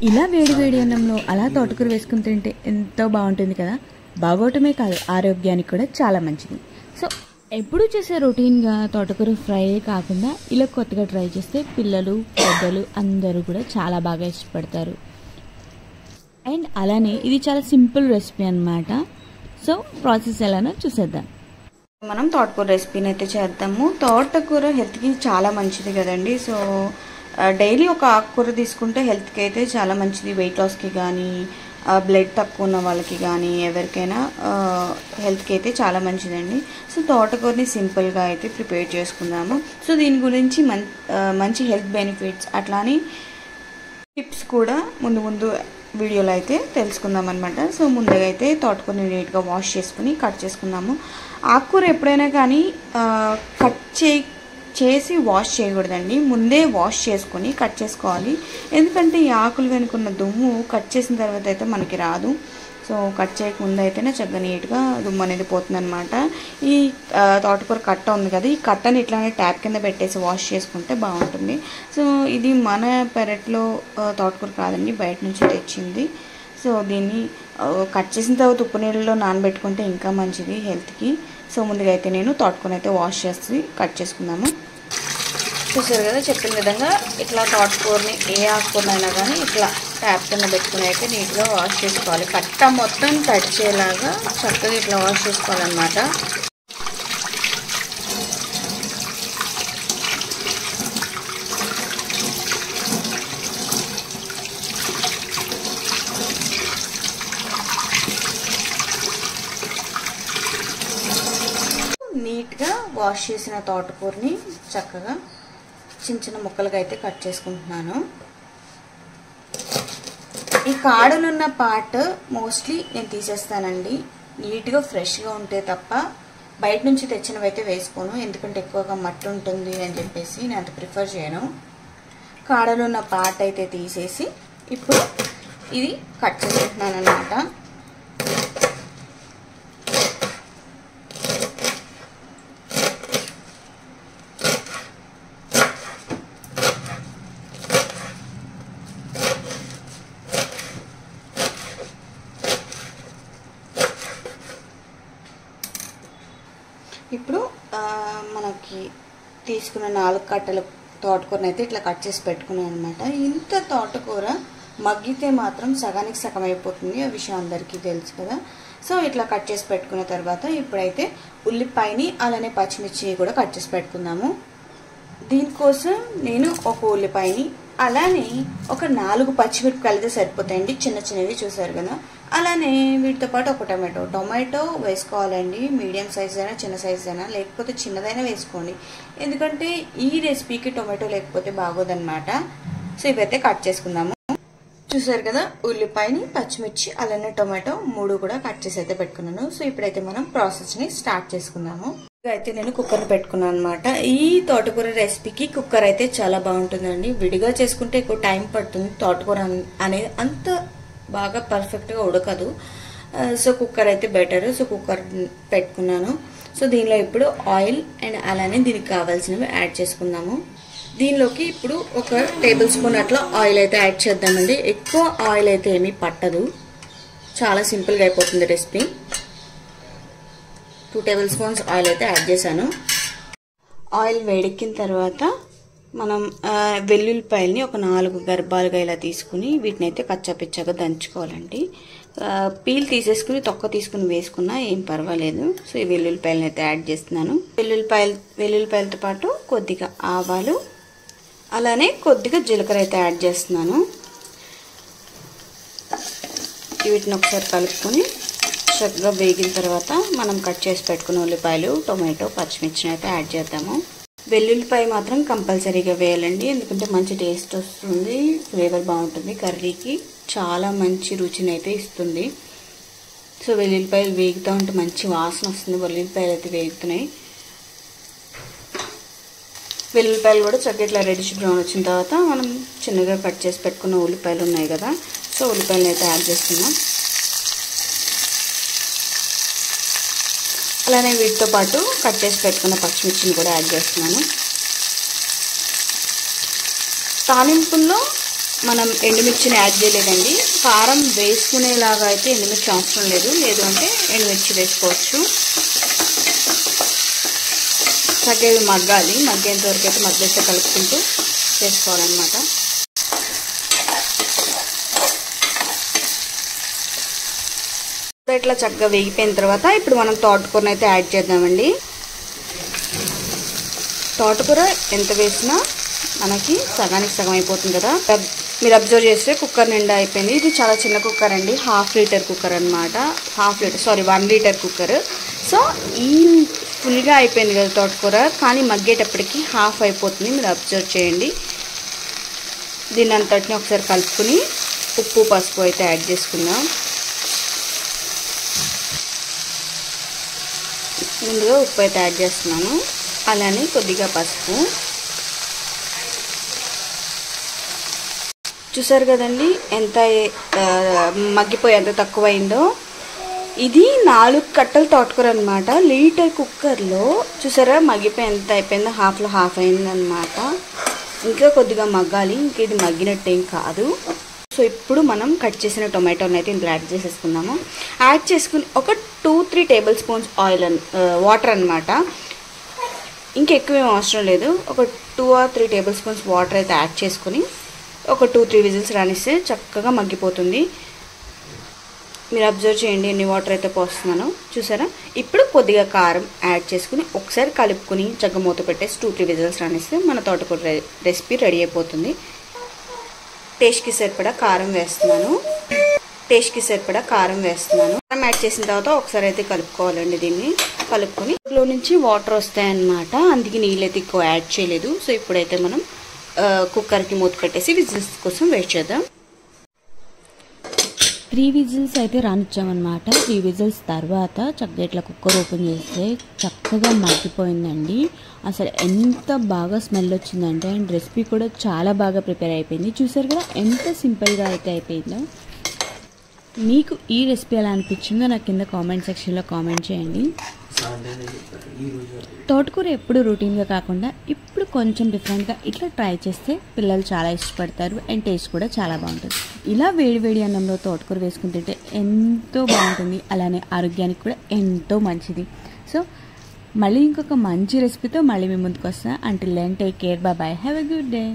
ఇలా వేడి వేడి అన్నంలో అలా తోటకూర వేసుకుని తింటే ఎంతో బాగుంటుంది కదా. బాగోటమే కాదు, ఆరోగ్యానికి కూడా చాలా మంచిది. సో ఎప్పుడు చేసే రొటీన్గా తోటకూర ఫ్రై కాకుండా ఇలా కొత్తగా ట్రై చేస్తే పిల్లలు పెద్దలు అందరూ కూడా చాలా బాగా ఇష్టపడతారు. అండ్ అలానే ఇది చాలా సింపుల్ రెసిపీ అన్నమాట. సో ప్రాసెస్ ఎలానో చూసేద్దాం. మనం తోటకూర రెసిపీని అయితే చేద్దాము. తోటకూర హెల్త్కి చాలా మంచిది కదండి. సో డైలీ ఒక ఆకుకూర తీసుకుంటే హెల్త్కి అయితే చాలా మంచిది. వెయిట్ లాస్కి కానీ, బ్లడ్ తక్కువ ఉన్న వాళ్ళకి కానీ, ఎవరికైనా హెల్త్కి అయితే చాలా మంచిదండి. సో తోటకూరని సింపుల్గా అయితే ప్రిపేర్ చేసుకుందాము. సో దీని గురించి మంచి హెల్త్ బెనిఫిట్స్ అట్లానే టిప్స్ కూడా ముందు వీడియోలో అయితే తెలుసుకుందాం అనమాట. సో ముందుగా అయితే తోటకూరని నీట్గా వాష్ చేసుకుని కట్ చేసుకుందాము. ఆకుకూర ఎప్పుడైనా కానీ కట్ చేసి వాష్ చేయకూడదండి. ముందే వాష్ చేసుకొని కట్ చేసుకోవాలి. ఎందుకంటే ఈ ఆకులు వెనుకున్న దుమ్ము కట్ చేసిన తర్వాత అయితే మనకి రాదు. సో కట్ చేయకముందు అయితేనే చక్కగా నీట్గా దుమ్ము అనేది పోతుంది అనమాట. ఈ తోటకూర కట్ట ఉంది కదా, ఈ కట్టని ఇట్లానే ట్యాప్ కింద పెట్టేసి వాష్ చేసుకుంటే బాగుంటుంది. సో ఇది మన పెరట్లో తోటకూర కాదండి, బయట నుంచి తెచ్చింది. సో దీన్ని కట్ చేసిన తర్వాత ఉప్పు నీళ్ళలో నానబెట్టుకుంటే ఇంకా మంచిది హెల్త్కి. సో ముందుగా అయితే నేను తోటకూర అయితే వాష్ చేసి కట్ చేసుకుందాము. చూసారు కదా, చెప్పిన విధంగా ఇట్లా తోటకూరని ఏ ఆకుకూరనైనా కానీ ఇట్లా ట్యాప్ కింద పెట్టుకుని అయితే నీట్గా వాష్ చేసుకోవాలి. కట్ట మొత్తం తడిచేలాగా చక్కగా ఇట్లా వాష్ చేసుకోవాలన్నమాట. నీట్గా వాష్ చేసిన తోటకూరని చక్కగా చిన్న చిన్న ముక్కలుగా అయితే కట్ చేసుకుంటున్నాను. ఈ కాడలున్న పార్ట్ మోస్ట్లీ నేను తీసేస్తానండి. నీట్గా ఫ్రెష్గా ఉంటే తప్ప బయట నుంచి తెచ్చినవి అయితే వేసుకోను. ఎందుకంటే ఎక్కువగా మట్టి ఉంటుంది అని చెప్పేసి నేను అంత ప్రిఫర్ చేయను. కాడలున్న పార్ట్ అయితే తీసేసి ఇప్పుడు ఇది కట్ చేసుకుంటున్నాను అన్నమాట. ఇప్పుడు మనకి తీసుకున్న 4 కట్టల తోటకూరని అయితే ఇట్లా కట్ చేసి పెట్టుకున్నాను అనమాట. ఇంత తోటకూర మగ్గితే మాత్రం సగానికి సగం అయిపోతుంది, ఆ విషయం అందరికీ తెలుసు కదా. సో ఇట్లా కట్ చేసి పెట్టుకున్న తర్వాత ఇప్పుడైతే ఉల్లిపాయని అలానే పచ్చిమిర్చి కూడా కట్ చేసి పెట్టుకుందాము. దీనికోసం నేను ఒక ఉల్లిపాయని అలానే ఒక 4 పచ్చిమిరపకాయలు అయితే సరిపోతాయండి, చిన్న చిన్నవి చూసారు కదా. అలానే వీటితో పాటు ఒక టొమాటో వేసుకోవాలండి. మీడియం సైజ్ అయినా చిన్న సైజ్ అయినా, లేకపోతే చిన్నదైనా వేసుకోండి. ఎందుకంటే ఈ రెసిపీకి టొమాటో లేకపోతే బాగోదన్నమాట. సో ఇవైతే కట్ చేసుకుందాము. చూసారు కదా, ఉల్లిపాయని పచ్చిమిర్చి అలానే టొమాటో 3 కూడా కట్ చేసి అయితే పెట్టుకున్నాను. సో ఇప్పుడైతే మనం ప్రాసెస్ని స్టార్ట్ చేసుకుందాము. అయితే నేను కుక్కర్ పెట్టుకున్నాను అనమాట. ఈ తోటకూర రెసిపీకి కుక్కర్ అయితే చాలా బాగుంటుందండి. విడిగా చేసుకుంటే ఎక్కువ టైం పడుతుంది. తోటకూర అనేది అంత బాగా పర్ఫెక్ట్గా ఉడకదు. సో కుక్కర్ అయితే బెటర్. సో కుక్కర్ పెట్టుకున్నాను. సో దీనిలో ఇప్పుడు ఆయిల్ అండ్ అలానే దీనికి కావాల్సినవి యాడ్ చేసుకుందాము. దీనిలోకి ఇప్పుడు ఒక టేబుల్ స్పూన్ అట్లా ఆయిల్ అయితే యాడ్ చేద్దామండి. ఎక్కువ ఆయిల్ అయితే ఏమీ పట్టదు, చాలా సింపుల్గా అయిపోతుంది రెసిపీ. 2 టేబుల్ స్పూన్స్ ఆయిల్ అయితే యాడ్ చేశాను. ఆయిల్ వేడెక్కిన తర్వాత మనం వెల్లుల్లిపాయల్ని ఒక 4 గర్భాలుగా ఇలా తీసుకుని వీటిని అయితే కచ్చాపిచ్చాగా దంచుకోవాలండి. పీల్ తీసేసుకుని తొక్క తీసుకుని వేసుకున్నా ఏం పర్వాలేదు. సో ఈ వెల్లుల్లిపాయలని అయితే యాడ్ చేస్తున్నాను. వెల్లుల్లిపాయలతో పాటు కొద్దిగా ఆవాలు అలానే కొద్దిగా జీలకర్ర అయితే యాడ్ చేస్తున్నాను. వీటిని ఒకసారి కలుపుకొని చక్కగా వేగిన తర్వాత మనం కట్ చేసి పెట్టుకున్న ఉల్లిపాయలు, టొమాటో, పచ్చిమిర్చిని అయితే యాడ్ చేద్దాము. వెల్లుల్లిపాయ మాత్రం కంపల్సరీగా వేయాలండి, ఎందుకంటే మంచి టేస్ట్ వస్తుంది, ఫ్లేవర్ బాగుంటుంది, కర్రీకి చాలా మంచి రుచిని అయితే ఇస్తుంది. సో వెల్లుల్లిపాయలు వేగుతూ ఉంటే మంచి వాసన వస్తుంది. వెల్లుల్లిపాయలు అయితే వేగుతున్నాయి. వెల్లుల్లిపాయలు కూడా చక్కగా ఇట్లా రెడిష్ బ్రౌన్ వచ్చిన తర్వాత మనం చిన్నగా కట్ చేసి పెట్టుకున్న ఉల్లిపాయలు ఉన్నాయి కదా, సో ఉల్లిపాయలు అయితే యాడ్ చేస్తున్నాం. అలానే వీటితో పాటు కట్ చేసి పెట్టుకున్న పచ్చిమిర్చిని కూడా యాడ్ చేస్తున్నాను. తాలింపుల్లో మనం ఎండుమిర్చిని యాడ్ చేయలేదండి. కారం వేసుకునేలాగా అయితే ఎండుమిర్చి అవసరం లేదు, లేదు అంటే ఎండుమిర్చి వేసుకోవచ్చు. చక్కగా మగ్గాలి, మగ్గేంత వరకు అయితే మధ్యలో కలుపుకుంటూ చేసుకోవాలన్నమాట. ఇట్లా చక్కగా వేగిపోయిన తర్వాత ఇప్పుడు మనం తోటకూరను అయితే యాడ్ చేద్దామండి. తోటకూర ఎంత వేసినా మనకి సగానికి సగం అయిపోతుంది కదా. మీరు అబ్జర్వ్ చేస్తే కుక్కర్ నిండా అయిపోయింది. ఇది చాలా చిన్న కుక్కర్ అండి, 1/2 లీటర్ కుక్కర్ అనమాట. 1 లీటర్ కుక్కర్. సో ఈ ఫుల్గా అయిపోయింది కదా తోటకూర, కానీ మగ్గేటప్పటికి హాఫ్ అయిపోతుంది. మీరు అబ్జర్వ్ చేయండి. దీన్ని అంతటిని ఒకసారి కలుపుకుని ఉప్పు పసుపు అయితే యాడ్ చేసుకుందాం. ముందుగా ఉప్పు అయితే యాడ్ చేస్తున్నాను, అలానే కొద్దిగా పసుపు. చూసారు కదండి ఎంత మగ్గిపోయి ఎంత తక్కువైందో. ఇది 4 కట్టలు తోటకూర అనమాట. లీటర్ కుక్కర్లో చూసారా మగ్గిపోయి ఎంత అయిపోయిందో, హాఫ్లో హాఫ్ అయిందనమాట. ఇంకా కొద్దిగా మగ్గాలి, ఇంక ఇది మగ్గినట్టేం కాదు. సో ఇప్పుడు మనం కట్ చేసిన టొమాటోని అయితే ఇందులో యాడ్ చేసేసుకుందాము. యాడ్ చేసుకుని ఒక 2-3 టేబుల్ స్పూన్స్ ఆయిల్ వాటర్ అనమాట. ఇంకెక్కువేం అవసరం లేదు. ఒక 2 or 3 టేబుల్ స్పూన్స్ వాటర్ అయితే యాడ్ చేసుకుని ఒక 2-3 విజిల్స్ రానిస్తే చక్కగా మగ్గిపోతుంది. మీరు అబ్జర్వ్ చేయండి ఎన్ని వాటర్ అయితే పోస్తున్నానో, చూసారా. ఇప్పుడు కొద్దిగా కారం యాడ్ చేసుకుని ఒకసారి కలుపుకొని చక్కగా మూత పెట్టేసి 2-3 విజిల్స్ రానిస్తే మన తోటకూర రెసిపీ రెడీ అయిపోతుంది. టేస్ట్కి సరిపడా కారం వేస్తున్నాను. కారం యాడ్ చేసిన తర్వాత ఒకసారి అయితే కలుపుకోవాలండి. దీన్ని కలుపుకొని ఇందులో నుంచి వాటర్ వస్తాయన్నమాట, అందుకే నీళ్ళైతే ఎక్కువ యాడ్ చేయలేదు. సో ఇప్పుడైతే మనం కుక్కర్కి మూత పెట్టేసి విజిల్స్ కోసం వెయిట్ చేద్దాం. 3 విజిల్స్ అయితే రానిచ్చామన్నమాట. 3 విజిల్స్ తర్వాత చక్కగా ఇట్లా కుక్కర్ ఓపెన్ చేస్తే చక్కగా మగ్గిపోయిందండి. అసలు ఎంత బాగా స్మెల్ వచ్చిందంటే, అండ్ రెసిపీ కూడా చాలా బాగా ప్రిపేర్ అయిపోయింది. చూసారు కదా ఎంత సింపుల్గా అయితే అయిపోయిందో. మీకు ఈ రెసిపీ ఎలా అనిపించిందో నాకు కింద కామెంట్ సెక్షన్లో కామెంట్ చేయండి. తోటకూర ఎప్పుడు రొటీన్గా కాకుండా ఇప్పుడు కొంచెం డిఫరెంట్గా ఇట్లా ట్రై చేస్తే పిల్లలు చాలా ఇష్టపడతారు, అండ్ టేస్ట్ కూడా చాలా బాగుంటుంది. ఇలా వేడి అన్నంలో తోటకూర వేసుకుని తింటే ఎంతో బాగుంటుంది, అలానే ఆరోగ్యానికి కూడా ఎంతో మంచిది. సో మళ్ళీ ఇంకొక మంచి రెసిపీతో మళ్ళీ మీ ముందుకు వస్తా. Until then take care, bye bye, have a good day.